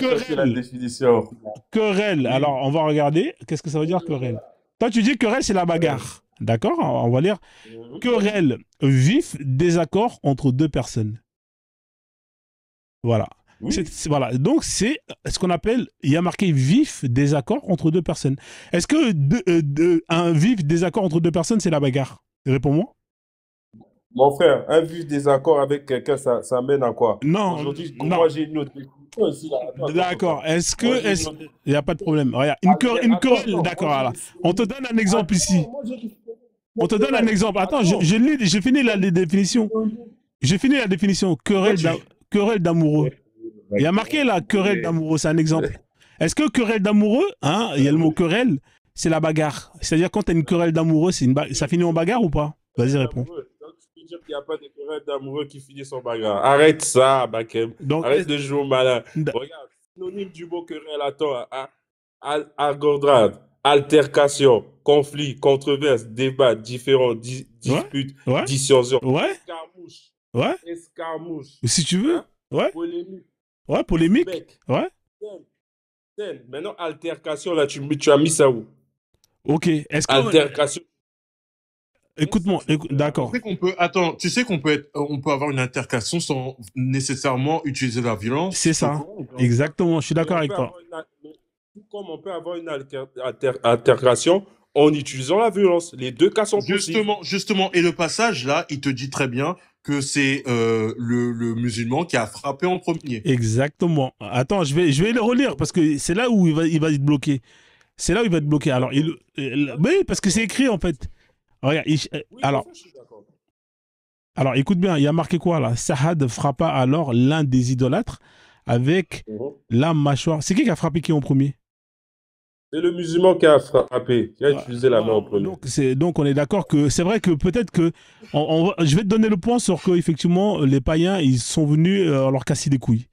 chercher la définition. Querelle. Alors, on va regarder. Qu'est-ce que ça veut dire querelle? Toi, tu dis querelle, c'est la bagarre. D'accord? On va lire. Querelle, vif désaccord entre deux personnes. Voilà. Oui. Voilà. Donc, c'est ce qu'on appelle, il y a marqué vif désaccord entre deux personnes. Est-ce que un vif désaccord entre deux personnes, c'est la bagarre? Réponds-moi. Mon frère, un vif désaccord avec quelqu'un, ça mène à quoi? Non. Aujourd'hui, moi, j'ai une autre définition ici. D'accord. Est-ce que... Il n'y a pas de problème. Regarde, une querelle, d'accord. Voilà. On te donne un exemple ici. On te donne un exemple. Attends, j'ai fini la définition. J'ai fini la définition. Querelle d'amoureux. Il y a marqué là, querelle d'amoureux, c'est un exemple. Est-ce que querelle d'amoureux, hein, il y a le mot querelle, c'est la bagarre. C'est-à-dire quand tu as une querelle d'amoureux, ça finit en bagarre ou pas? Vas-y, réponds. qu'il n'y a pas de querelle d'amoureux qui finissent en bagarre. Arrête ça, Bakem. Donc, Arrête de jouer au malin. Regarde, synonyme du mot querelle, attends. Argordrade, altercation, conflit, controverse, débat, différend, dispute, ouais, dissension, ouais, escarmouche, ouais, escarmouche, si tu veux, hein, ouais, polémique, ouais, polémique, bec, ouais. scène. Maintenant, altercation, là, tu as mis ça où? Ok, est-ce que... Altercation. Écoute-moi, d'accord. Tu sais qu'on peut on peut avoir une altercation sans nécessairement utiliser la violence. C'est ça, exactement, je suis d'accord avec toi. Tout comme on peut avoir une altercation en utilisant la violence. Les deux cas sont possibles. Justement, et le passage là, il te dit très bien que c'est le musulman qui a frappé en premier. Exactement. Attends, je vais le relire parce que c'est là où il va être bloqué. C'est là où il va être bloqué. Alors, oui, parce que c'est écrit en fait. Regarde, alors, écoute bien, il y a marqué quoi là? Sahad frappa alors l'un des idolâtres avec la mâchoire. C'est qui a frappé qui en premier? C'est le musulman qui a frappé, qui a utilisé la main en premier. Donc on est d'accord que c'est vrai que peut-être que je vais te donner le point sur que effectivement les païens ils sont venus leur casser des couilles.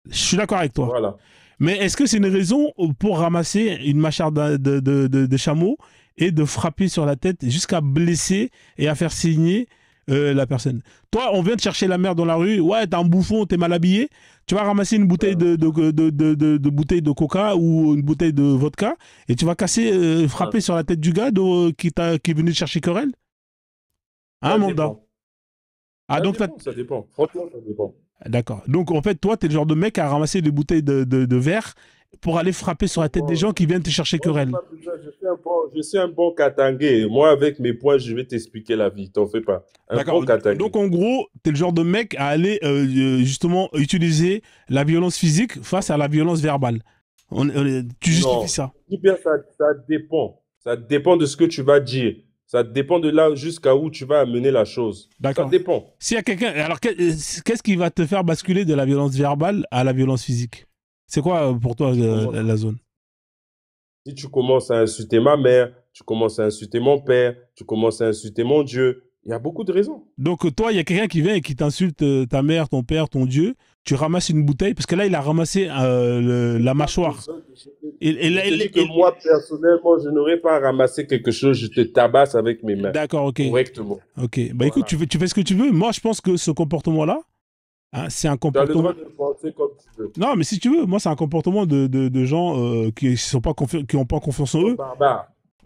Je suis d'accord avec toi. Voilà. Mais est-ce que c'est une raison pour ramasser une mâchoire de chameau et de frapper sur la tête jusqu'à blesser et à faire saigner la personne? Toi, on vient de chercher la mère dans la rue. Ouais, t'es un bouffon, t'es mal habillé. Tu vas ramasser une bouteille de bouteille de coca ou une bouteille de vodka et tu vas casser, frapper sur la tête du gars qui est venu te chercher querelle. Hein, Manda? Ah, donc ça dépend. Franchement, ça dépend. D'accord. Donc, en fait, toi, t'es le genre de mec à ramasser des bouteilles de verre pour aller frapper sur la tête des gens qui viennent te chercher querelle. Je suis un bon katangé. Moi, avec mes points, je vais t'expliquer la vie. T'en fais pas. D'accord. Donc, en gros, t'es le genre de mec à aller justement utiliser la violence physique face à la violence verbale. Tu justifies ça? Ça dépend. Ça dépend de ce que tu vas dire. Ça dépend de là jusqu'à où tu vas amener la chose. D'accord. Ça dépend. S'il y a quelqu'un... Alors, qu'est-ce qui va te faire basculer de la violence verbale à la violence physique? C'est quoi pour toi la zone? Si tu commences à insulter ma mère, tu commences à insulter mon père, tu commences à insulter mon Dieu, il y a beaucoup de raisons. Donc toi, il y a quelqu'un qui vient et qui t'insulte ta mère, ton père, ton Dieu, tu ramasses une bouteille, parce que là, il a ramassé la mâchoire. Moi, personnellement, je n'aurais pas ramassé quelque chose, je te tabasse avec mes mains. D'accord, ok. Correctement. Ok, bah écoute, tu fais ce que tu veux. Moi, je pense que ce comportement-là, hein, c'est un comportement... Tu as le droit de penser comme tu veux. Non, mais si tu veux, moi, c'est un comportement de gens qui n'ont pas confiance en eux.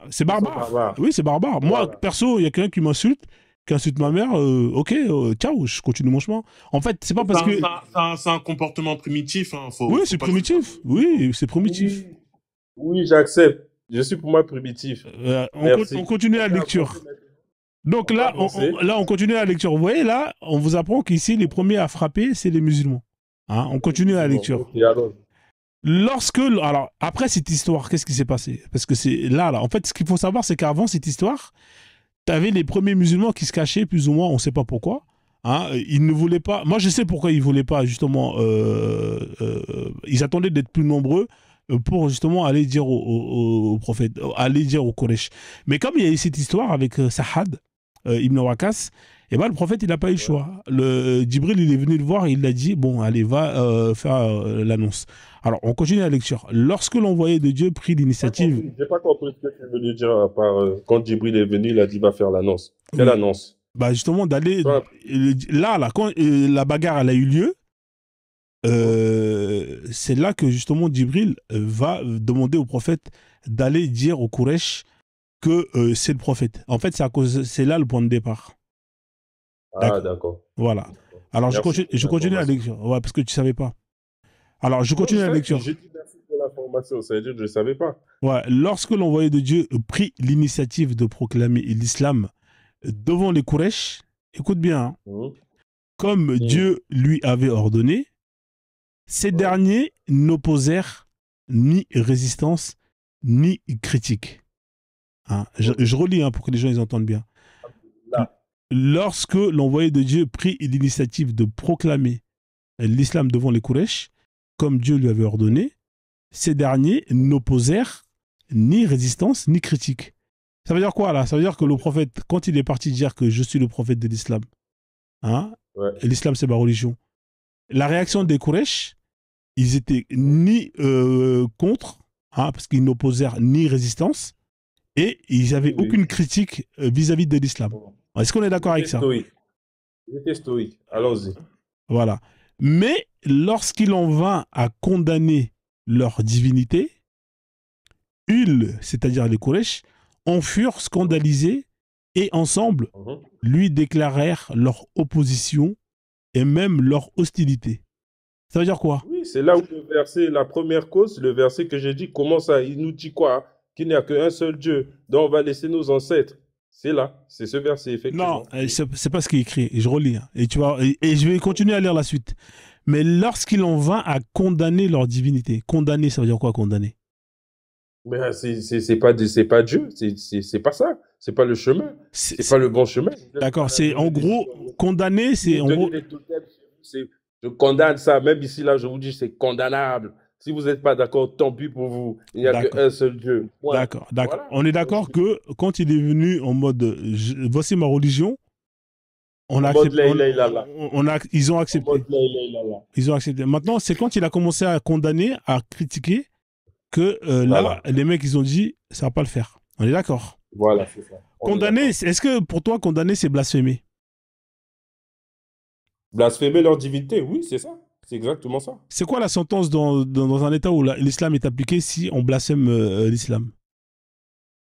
C'est barbare. Oui, c'est barbare. Moi, perso, il y a quelqu'un qui m'insulte, qui insulte ma mère, ok, ciao, je continue mon chemin. En fait, c'est pas parce que... C'est un comportement primitif. Hein. Oui, c'est primitif. Oui, c'est primitif. Oui, j'accepte. Je suis pour moi primitif. On continue la lecture. Donc là, on continue la lecture. Vous voyez, là, on vous apprend qu'ici, les premiers à frapper, c'est les musulmans. Hein, on continue la lecture. Alors, après cette histoire, qu'est-ce qui s'est passé? Parce que c'est là, en fait, ce qu'il faut savoir, c'est qu'avant cette histoire, tu avais les premiers musulmans qui se cachaient, plus ou moins, on ne sait pas pourquoi. Hein, ils ne voulaient pas... Moi, je sais pourquoi ils ne voulaient pas, justement... ils attendaient d'être plus nombreux pour, justement, aller dire au prophète, aller dire au Quraysh. Mais comme il y a eu cette histoire avec Sahad, Ibn Waqqas, et ben, le prophète, il n'a pas eu le choix. Djibril, il est venu le voir, il l'a dit, bon, allez, va faire l'annonce. Alors, on continue la lecture. Lorsque l'envoyé de Dieu prit l'initiative... J'ai pas compris ce que tu veux nous dire à part quand Djibril est venu, il a dit, va faire l'annonce. Quelle annonce? Bah, justement, d'aller... Là, quand la bagarre, elle a eu lieu, c'est là que, justement, Djibril va demander au prophète d'aller dire au Quraysh que c'est le prophète. En fait, c'est là le point de départ. Ah, d'accord. Voilà. Alors, je continue la lecture. Ouais, parce que tu ne savais pas. Alors, je continue la lecture. J'ai dit merci pour l'information, ça veut dire que je ne savais pas. Ouais, lorsque l'envoyé de Dieu prit l'initiative de proclamer l'islam devant les Quraysh, écoute bien, comme Dieu lui avait ordonné, ces derniers n'opposèrent ni résistance, ni critique. Hein, je relis pour que les gens ils entendent bien. Lorsque l'envoyé de Dieu prit l'initiative de proclamer l'islam devant les Quraysh, comme Dieu lui avait ordonné, ces derniers n'opposèrent ni résistance ni critique. Ça veut dire quoi là? Ça veut dire que le prophète, quand il est parti dire que je suis le prophète de l'islam, Hein? Ouais. L'islam, c'est ma religion. La réaction des Quraysh, ils étaient ni contre, hein, parce qu'ils n'opposèrent ni résistance, et ils n'avaient Oui. aucune critique vis-à-vis de l'islam. Est-ce qu'on est d'accord avec ça? Ils étaient stoïques. Allons-y. Voilà. Mais lorsqu'il en vint à condamner leur divinité, ils, c'est-à-dire les Quraysh, en furent scandalisés et ensemble lui déclarèrent leur opposition et même leur hostilité. Ça veut dire quoi? Oui, c'est là où le verset, la première cause, le verset que j'ai dit, comment ça, il nous dit quoi? Qu'il n'y a qu'un seul Dieu, dont on va laisser nos ancêtres. C'est là, c'est ce verset, effectivement. Non, c'est pas ce qui est écrit. Je relis. Hein, et, tu vois, et je vais continuer à lire la suite. Mais lorsqu'il en vint à condamner leur divinité, condamner, ça veut dire quoi, condamner? Mais c'est pas Dieu, c'est pas ça. C'est pas le chemin. C'est pas le bon chemin. D'accord, c'est en gros, condamner, c'est en gros. Je condamne ça, même ici, là, je vous dis, c'est condamnable. Si vous n'êtes pas d'accord, tant pis pour vous. Il n'y a qu'un seul Dieu. D'accord. Voilà. On est d'accord que quand il est venu en mode voici ma religion, ils ont accepté. Ils ont accepté. Maintenant, c'est quand il a commencé à condamner, à critiquer, que là, les mecs, ils ont dit, ça va pas le faire. On est d'accord. Voilà, c'est ça. Condamner, est-ce que pour toi, condamner, c'est blasphémer? Blasphémer leur divinité, oui, c'est ça. C'est exactement ça. C'est quoi la sentence dans un état où l'islam est appliqué si on blasphème l'islam?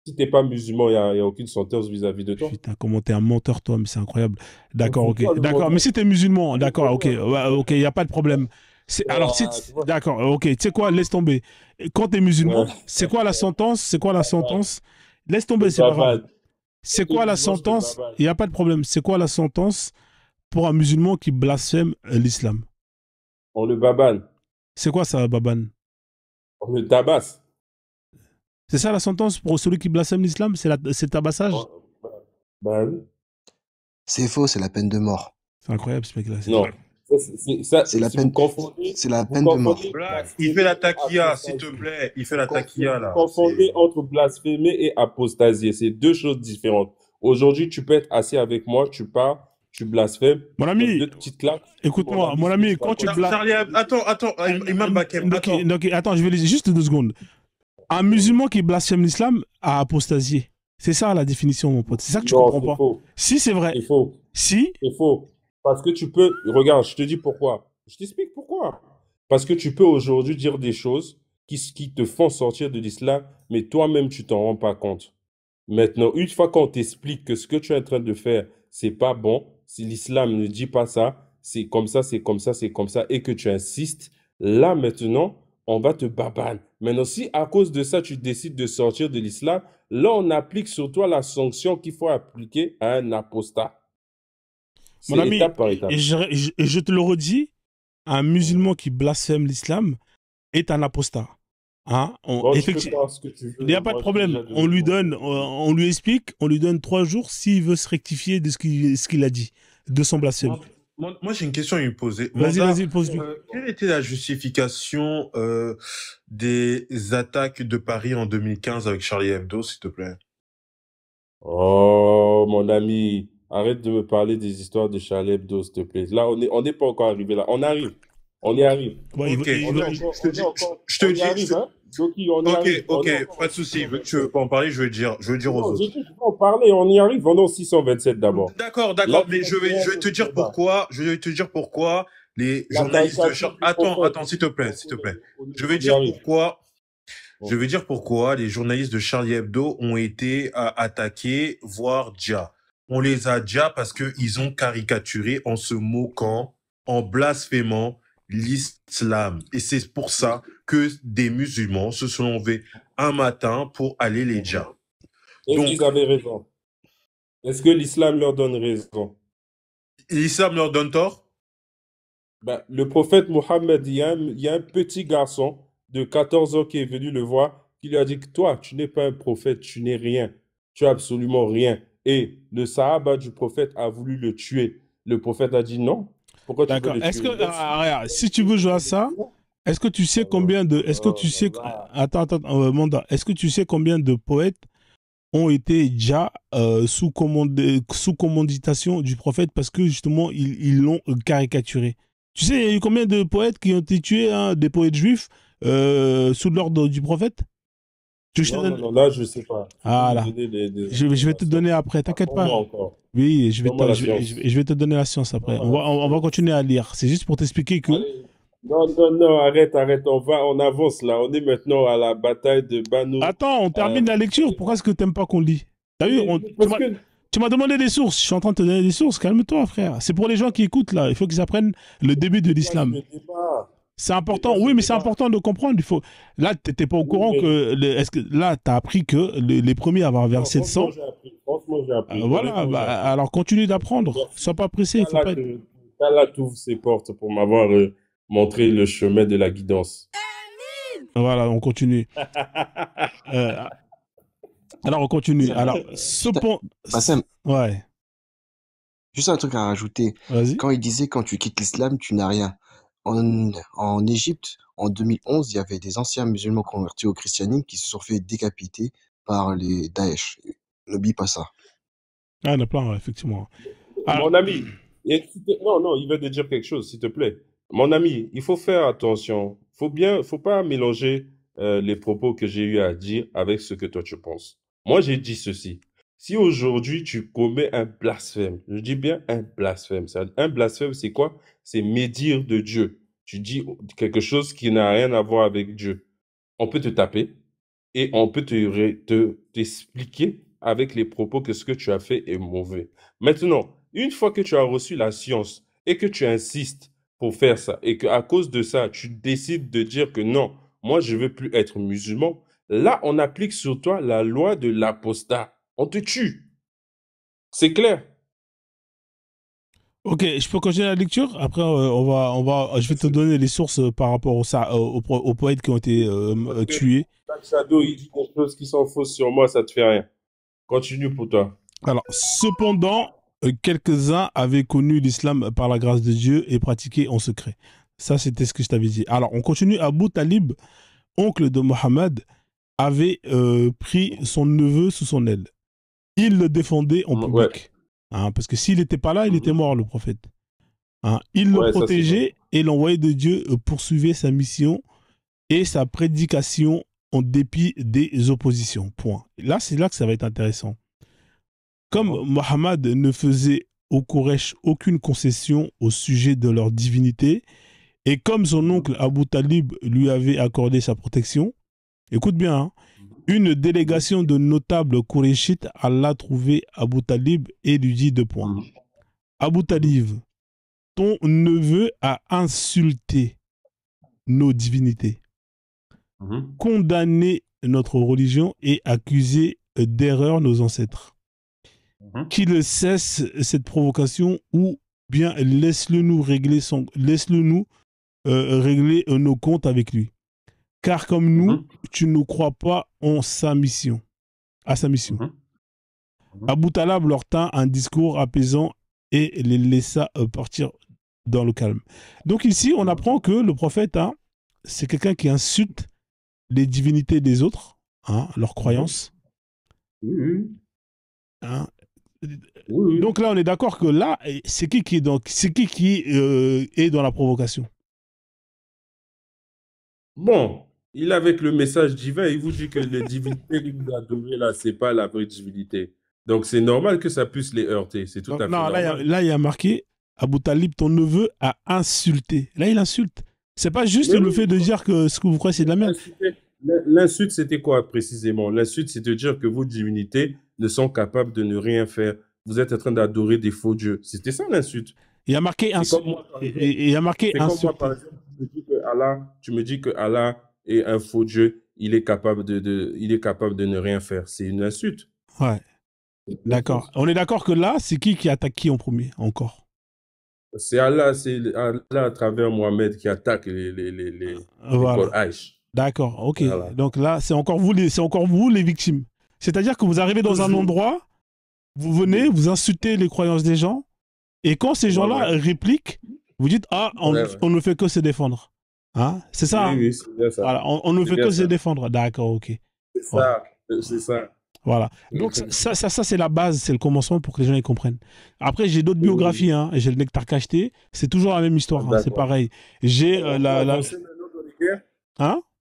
Si t'es pas musulman, il n'y a aucune sentence vis-à-vis de toi. Putain, comment t'es un menteur, toi, mais c'est incroyable. D'accord, ok. D'accord, mais si t'es musulman, d'accord, ok, ok, il n'y a pas de problème. Alors, d'accord, ok, tu sais quoi, laisse tomber. Quand t'es musulman, c'est quoi la sentence? C'est quoi la sentence? Laisse tomber, c'est pas grave. C'est quoi la sentence? Il n'y a pas de problème. C'est quoi la sentence pour un musulman qui blasphème l'islam? On le babane. C'est quoi ça, babane? On le tabasse. C'est ça la sentence pour celui qui blasphème l'islam? C'est le tabassage? Bah oui. C'est faux, c'est la peine de mort. C'est incroyable ce mec-là. Non. C'est la peine de mort. Il fait la taquilla, s'il te plaît. Il fait la taquilla, là. Vous confondez entre blasphémer et apostasier. C'est deux choses différentes. Aujourd'hui, tu peux être assis avec moi, tu parles, tu blasphèmes. Mon ami, deux petites claques. Écoute-moi, mon ami, quand tu blasphèmes... Attends, Imam Bakem, attends, je vais laisser juste 2 secondes. Un musulman qui blasphème l'islam a apostasié. C'est ça la définition, mon pote. C'est ça que tu comprends pas. Faux. Si, c'est vrai. C'est faux. Si. C'est faux. Parce que tu peux... Regarde, je te dis pourquoi. Je t'explique pourquoi. Parce que tu peux aujourd'hui dire des choses qui te font sortir de l'islam, mais toi-même, tu t'en rends pas compte. Maintenant, une fois qu'on t'explique que ce que tu es en train de faire, c'est pas bon, si l'islam ne dit pas ça, c'est comme ça, c'est comme ça, c'est comme ça, et que tu insistes, là, maintenant, on va te babane. Maintenant, si à cause de ça, tu décides de sortir de l'islam, là, on applique sur toi la sanction qu'il faut appliquer à un apostat. Mon ami, étape par étape. Et je te le redis, un musulman qui blasphème l'islam est un apostat. Hein? Effectivement, il n'y a pas de problème. On lui explique, on lui donne 3 jours s'il veut se rectifier de ce qu'il a dit, de son blasphème. Moi, j'ai une question à lui poser. Vas-y, pose-lui. Quelle était la justification des attaques de Paris en 2015 avec Charlie Hebdo, s'il te plaît? Oh, mon ami, arrête de me parler des histoires de Charlie Hebdo, s'il te plaît. Là, on n'est pas encore arrivé là. On arrive. On y arrive. Ouais, ok, je te dis. Ok, pas de souci. Tu veux pas en parler, je vais dire aux autres. Je vais en parler, on y arrive. On est au 627 d'abord. D'accord, mais je vais te dire pourquoi. Je vais te dire pourquoi les journalistes de Charlie. Attends, s'il te plaît. Je vais dire pourquoi les journalistes de Charlie Hebdo ont été attaqués, voire déjà. On les a déjà parce qu'ils ont caricaturé en se moquant, en blasphémant l'islam. Et c'est pour ça que des musulmans se sont levés un matin pour aller les djihad. Est-ce qu'ils avaient raison? Est-ce que l'islam leur donne raison? L'islam leur donne tort? Le prophète Mohammed, il y a un petit garçon de 14 ans qui est venu le voir, qui lui a dit que toi, tu n'es pas un prophète, tu n'es rien, tu as absolument rien. Et le sahaba du prophète a voulu le tuer. Le prophète a dit non. Pourquoi tu veux le tuer? Est-ce que, regarde, si tu veux jouer à ça, est-ce que tu sais combien de... Est-ce que tu sais... Attends, Manda. Est-ce que tu sais combien de poètes ont été déjà sous commanditation du prophète parce que justement, ils l'ont caricaturé. Tu sais, il y a eu combien de poètes qui ont été tués, hein, des poètes juifs, sous l'ordre du prophète? Non, là, je ne sais pas. Ah là. Je vais te donner après, t'inquiète pas. Encore. Oui, je vais te donner la science après. On va continuer à lire. C'est juste pour t'expliquer que... Allez. Non, arrête. On avance là. On est maintenant à la bataille de Banu. Attends, on termine la lecture. Pourquoi est-ce que t'aimes pas qu'on lit? T'as vu, tu m'as demandé des sources. Je suis en train de te donner des sources. Calme-toi, frère. C'est pour les gens qui écoutent là. Il faut qu'ils apprennent le début de l'islam. C'est important, oui, mais c'est important de comprendre. Là, tu n'étais pas au courant là, tu as appris que les premiers à avoir versé le sang. Franchement, j'ai appris. Voilà, alors continue d'apprendre. Sois pas pressé. Là, t'ouvres ses portes pour m'avoir montré le chemin de la guidance. Voilà, on continue. Alors, on continue. Alors, Bassem. Ouais. Juste un truc à rajouter. Vas-y. Quand il disait quand tu quittes l'islam, tu n'as rien. En Égypte, en 2011, il y avait des anciens musulmans convertis au christianisme qui se sont fait décapiter par les Daesh. N'oublie pas ça. Ah, il y en a plein, ouais, effectivement. Mon ami, non, il veut te dire quelque chose, s'il te plaît. Mon ami, il faut faire attention. Faut pas mélanger les propos que j'ai eu à dire avec ce que toi tu penses. Moi, j'ai dit ceci. Si aujourd'hui tu commets un blasphème, je dis bien un blasphème. Un blasphème, c'est quoi? C'est médire de Dieu. Tu dis quelque chose qui n'a rien à voir avec Dieu. On peut te taper et on peut t'expliquer avec les propos que ce que tu as fait est mauvais. Maintenant, une fois que tu as reçu la science et que tu insistes pour faire ça et qu'à cause de ça, tu décides de dire que non, moi je veux plus être musulman, là on applique sur toi la loi de l'apostat. On te tue. C'est clair. Ok, je peux continuer la lecture. Après, je vais te donner les sources par rapport aux poètes qui ont été tués. Shadow, il dit des choses qui sont fausses sur moi, ça te fait rien. Continue pour toi. Alors, cependant, quelques-uns avaient connu l'islam par la grâce de Dieu et pratiqué en secret. Ça, c'était ce que je t'avais dit. Alors, on continue. Abu Talib, oncle de Mohammed, avait pris son neveu sous son aile. Il le défendait en public. Ouais. Hein, parce que s'il n'était pas là, il était mort, le prophète. Hein, il le protégeait et l'envoyé de Dieu poursuivait sa mission et sa prédication en dépit des oppositions. Point. Là, c'est là que ça va être intéressant. Comme Mohammed ne faisait aux Quraysh aucune concession au sujet de leur divinité, et comme son oncle Abu Talib lui avait accordé sa protection, écoute bien, hein, une délégation de notables Qurayshites alla trouver Abu Talib et lui dit 2 points. Abu Talib, ton neveu a insulté nos divinités, condamné notre religion et accusé d'erreur nos ancêtres. Qu'il cesse cette provocation ou bien laisse-le nous régler nos comptes avec lui. Car comme nous, tu ne crois pas à sa mission. Abu Talib leur tint un discours apaisant et les laissa partir dans le calme. Donc ici, on apprend que le prophète, hein, c'est quelqu'un qui insulte les divinités des autres, hein, leurs croyances. Hein. Donc là, on est d'accord que là, c'est qui est dans la provocation? Bon, il avec le message divin, il vous dit que les divinités que vous adorez là, c'est pas la vraie divinité. Donc c'est normal que ça puisse les heurter. C'est tout à fait normal. Là, il y a marqué Abu Talib, ton neveu a insulté. Là, il insulte. C'est pas juste le fait de dire que ce que vous croyez, c'est de la merde. L'insulte, c'était quoi précisément? L'insulte, c'est de dire que vos divinités ne sont capables de ne rien faire. Vous êtes en train d'adorer des faux dieux. C'était ça l'insulte. Il y a marqué insulte. Il y a marqué insulte. C'est comme moi, par exemple, tu me dis que Allah est un faux dieu, il est capable de ne rien faire. C'est une insulte. Ouais. D'accord. On est d'accord que là, c'est qui attaque qui en premier encore? C'est Allah à travers Mohamed qui attaque les Quraysh. D'accord, ok. Voilà. Donc là, c'est encore vous les victimes. C'est-à-dire que vous arrivez dans un endroit, vous venez, vous insultez les croyances des gens, et quand ces gens-là répliquent, vous dites on ne fait que se défendre. Hein? C'est ça. Oui, c'est bien ça. Voilà, on ne fait que se défendre. D'accord, ok. C'est ça. Voilà. Donc ça c'est la base, c'est le commencement pour que les gens y comprennent. Après, j'ai d'autres biographies, hein. J'ai le Nectar Cacheté, c'est toujours la même histoire, hein, c'est pareil. J'ai la... Hein?